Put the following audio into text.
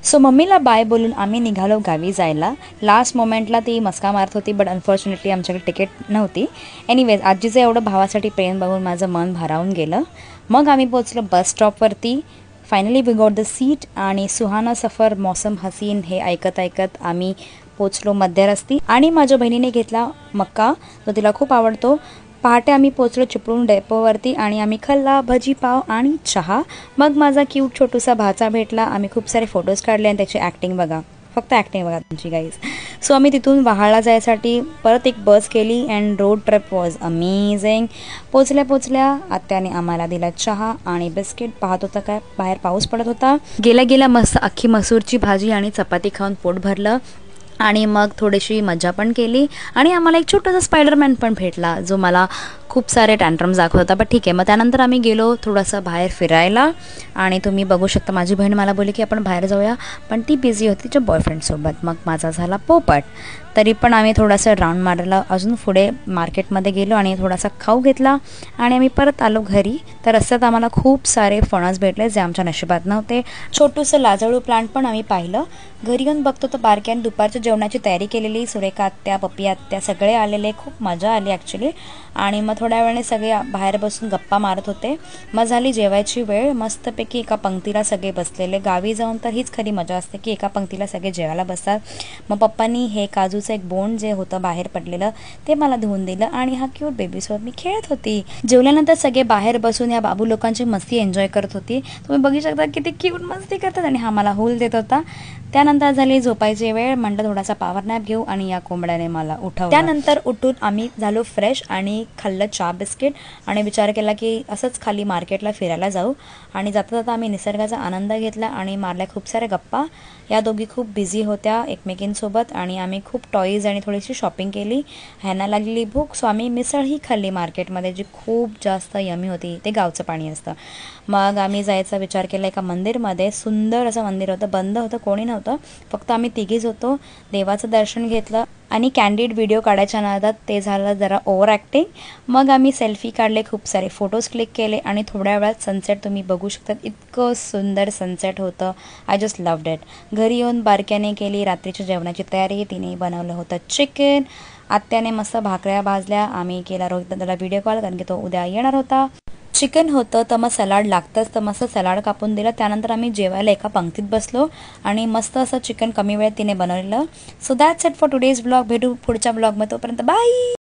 So मम्मीला bye बोलून आम्ही निघालो गावी जायला। लास्ट मोमेंटला ती मस्का मारत होती, बट अनफॉर्च्युनेटली आमच्याकडे तिकीट नव्हती। एनिवेज आजीचं एवढं भावासाठी प्रेम बघून माझं मन भारावून गेलं। मग आम्ही पोचलो बस स्टॉपवरती। Finally we got the seat आणि सुहाना सफर मौसम हसीन हे ऐकत ऐकत आम्ही पोचलो मध्यरस्ती। आणि माझ्या बहिणीने घेतला मक्का, जो तिला खूप आवडतो। पहाटे आम्ही पोचलो चिपळूण डेपोवरती आणि आम्ही खाल्ला भजी पाव आणि चहा। मग माझा क्यूट छोटूसा भाचा भेटला। आम्ही खूप सारे फोटोज काढले आणि त्याची ॲक्टिंग बघा, फक्त ॲक्टिंग बघा तुमची गाईज। सो आम्ही तिथून वहाळला जायसाठी परत एक बस केली and road trip was amazing. पोचल्या आत्याने आम्हाला दिला चहा आणि बिस्किट। पाहत होता काय बाहेर पाऊस पडत होता। गेल्या मस्त अख्खी मसूरची भाजी आणि चपाती खाऊन पोट भरलं आणि मग थोडीशी मजा पण केली। आणि आम्हाला एक छोटासा स्पायडरमॅन पण भेटला, जो मला खूप सारे टँट्रम्स दाखवत होता, पण ठीक आहे। मग त्यानंतर आम्ही गेलो थोडंसं बाहेर फिरायला आणि तुम्ही बघू शकता माझी बहीण मला बोलली की आपण बाहेर जाऊया, पण ती बिझी होती तिच्या बॉयफ्रेंडसोबत। मग माझा झाला पोपट। तरी पण आम्ही थोडासा राऊंड मारला, अजून पुढे मार्केटमध्ये गेलो आणि थोडासा खाऊ घेतला आणि आम्ही परत आलो घरी। तर रस्त्यात आम्हाला खूप सारे फणस भेटले जे आमच्या नशिबात नव्हते। छोटूसं लाजळू प्लांट पण आम्ही पाहिलं। घरी येऊन बघतो तर बारक्याने दुपारच्या जेवणाची तयारी केलेली। सुरेखा आत्या, पप्पी आत्या सगळे आलेले, खूप मजा आली ॲक्च्युली। आणि मग थोड्या वेळाने सगळे बाहेर बसून गप्पा मारत होते। मग झाली जेवायची वेळ, मस्तपैकी एका पंक्तीला सगळे बसलेले। गावी जाऊन तर हीच खरी मजा असते की एका पंक्तीला सगळे जेवायला बसतात। मग पप्पांनी हे काजूचं एक बोंड जे होतं बाहेर पडलेलं ते मला धुवून दिलं आणि हा क्यूट बेबीसोबत मी खेळत होती। जेवल्यानंतर सगळे बाहेर बसून या बाबू लोकांची मस्ती एन्जॉय करत होती। तुम्ही बघू शकता किती क्यूट मस्ती करतात आणि हा मला हूल देत होता। त्यानंतर झाली झोपायची वेळ, म्हटलं थोडासा पॉवर नॅप घेऊ आणि या कोंबड्याने मला उठवलं। त्यानंतर उठून आम्ही झालो फ्रेश आणि खाल्लं चहा बिस्किट आणि विचार केला की असंच खाली मार्केटला फिरायला जाऊ। आणि जाता जाता आम्ही निसर्गाचा आनंद घेतला आणि मारल्या खूप साऱ्या गप्पा। या दोघी खूप बिझी होत्या एकमेकींसोबत आणि आम्ही खूप टॉईज आणि थोडीशी शॉपिंग केली। ह्यांना लागलेली भूक, सो आम्ही मिसळही खाल्ली मार्केटमध्ये, जी खूप जास्त यमी होती। ते गावचं पाणी असतं। मग आम्ही जायचा विचार केला एका मंदिरमध्ये। सुंदर असं मंदिर होतं, बंद होतं, कोणी नव्हतं, फक्त आम्ही तिघीच होतो। देवाचं दर्शन घेतलं आणि कॅन्डिड व्हिडिओ काढायच्या नादात ते झालं जरा ओव्हर ॲक्टिंग। मग आम्ही सेल्फी काढले, खूप सारे फोटोज क्लिक केले आणि थोड्या वेळात सनसेट तुम्ही बघू शकता, इतकं सुंदर सनसेट होतं। I just loved it. घरी येऊन बारक्याने केली रात्रीच्या जेवणाची तयारी। तिने बनवलं होतं चिकन, आत्याने मस्त भाकऱ्या भाजल्या। आम्ही केला रोहित दादाला व्हिडिओ कॉल, कारण की तो उद्या येणार होता। चिकन होतं तर मग सलाड लागतंच, तर मस्त सलाड कापून दिलं। त्यानंतर आम्ही जेवायला एका पंक्तीत बसलो आणि मस्त असं चिकन कमी वेळेत तिने बनवलेलं। So that's it for today's blog. भेटू पुढच्या ब्लॉगमध्ये, तोपर्यंत बाय।